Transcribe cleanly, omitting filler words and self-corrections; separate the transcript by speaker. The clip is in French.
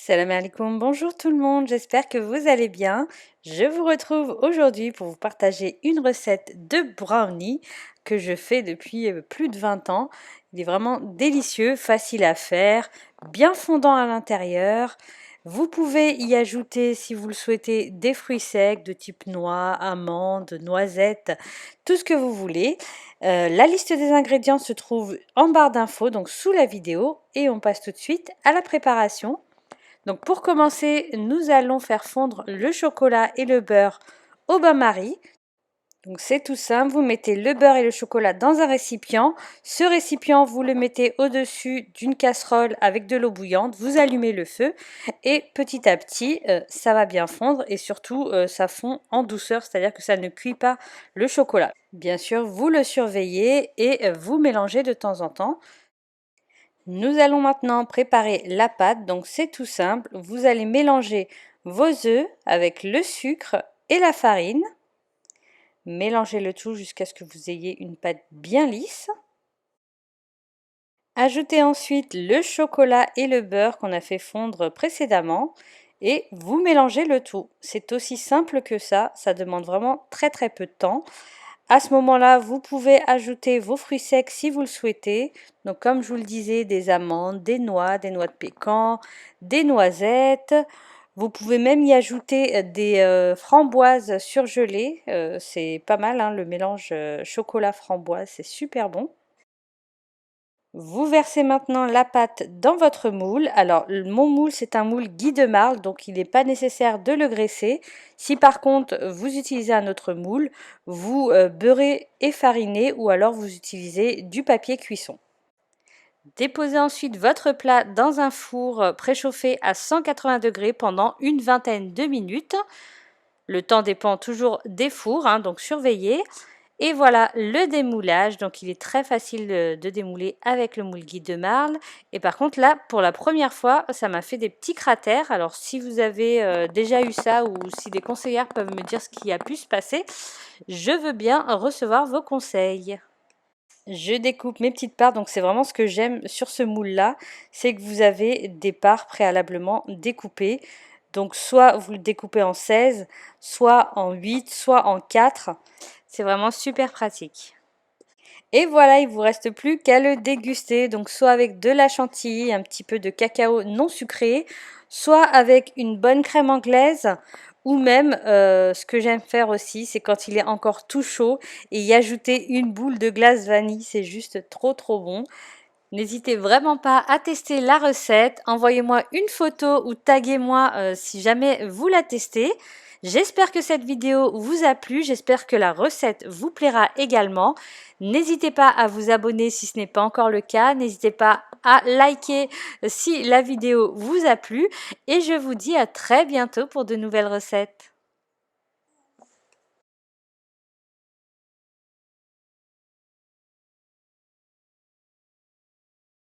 Speaker 1: Salam alaikum, bonjour tout le monde, j'espère que vous allez bien. Je vous retrouve aujourd'hui pour vous partager une recette de brownie que je fais depuis plus de 20 ans. Il est vraiment délicieux, facile à faire, bien fondant à l'intérieur. Vous pouvez y ajouter, si vous le souhaitez, des fruits secs de type noix, amandes, noisettes, tout ce que vous voulez. La liste des ingrédients se trouve en barre d'infos, donc sous la vidéo, et on passe tout de suite à la préparation. Donc pour commencer, nous allons faire fondre le chocolat et le beurre au bain-marie. Donc c'est tout simple, vous mettez le beurre et le chocolat dans un récipient. Ce récipient, vous le mettez au-dessus d'une casserole avec de l'eau bouillante. Vous allumez le feu et petit à petit, ça va bien fondre et surtout, ça fond en douceur, c'est-à-dire que ça ne cuit pas le chocolat. Bien sûr, vous le surveillez et vous mélangez de temps en temps. Nous allons maintenant préparer la pâte, donc c'est tout simple. Vous allez mélanger vos œufs avec le sucre et la farine. Mélangez le tout jusqu'à ce que vous ayez une pâte bien lisse. Ajoutez ensuite le chocolat et le beurre qu'on a fait fondre précédemment et vous mélangez le tout. C'est aussi simple que ça demande vraiment très peu de temps. À ce moment-là, vous pouvez ajouter vos fruits secs si vous le souhaitez. Donc comme je vous le disais, des amandes, des noix de pécan, des noisettes. Vous pouvez même y ajouter des framboises surgelées. C'est pas mal, hein, le mélange chocolat-framboise, c'est super bon. Vous versez maintenant la pâte dans votre moule. Alors, mon moule, c'est un moule Guy de Marle, donc il n'est pas nécessaire de le graisser. Si par contre, vous utilisez un autre moule, vous beurrez et farinez ou alors vous utilisez du papier cuisson. Déposez ensuite votre plat dans un four préchauffé à 180 degrés pendant une vingtaine de minutes. Le temps dépend toujours des fours, hein, donc surveillez. Et voilà le démoulage, donc il est très facile de démouler avec le moule Guy de Marle. Et par contre là, pour la première fois, ça m'a fait des petits cratères. Alors si vous avez déjà eu ça ou si des conseillères peuvent me dire ce qui a pu se passer, je veux bien recevoir vos conseils. Je découpe mes petites parts, donc c'est vraiment ce que j'aime sur ce moule-là, c'est que vous avez des parts préalablement découpées. Donc soit vous le découpez en 16, soit en 8, soit en 4. C'est vraiment super pratique. Et voilà, il vous reste plus qu'à le déguster, donc soit avec de la chantilly, un petit peu de cacao non sucré, soit avec une bonne crème anglaise, ou même ce que j'aime faire aussi, c'est quand il est encore tout chaud et y ajouter une boule de glace vanille, c'est juste trop bon. N'hésitez vraiment pas à tester la recette, envoyez-moi une photo ou taguez-moi si jamais vous la testez. J'espère que cette vidéo vous a plu, j'espère que la recette vous plaira également. N'hésitez pas à vous abonner si ce n'est pas encore le cas, n'hésitez pas à liker si la vidéo vous a plu et je vous dis à très bientôt pour de nouvelles recettes.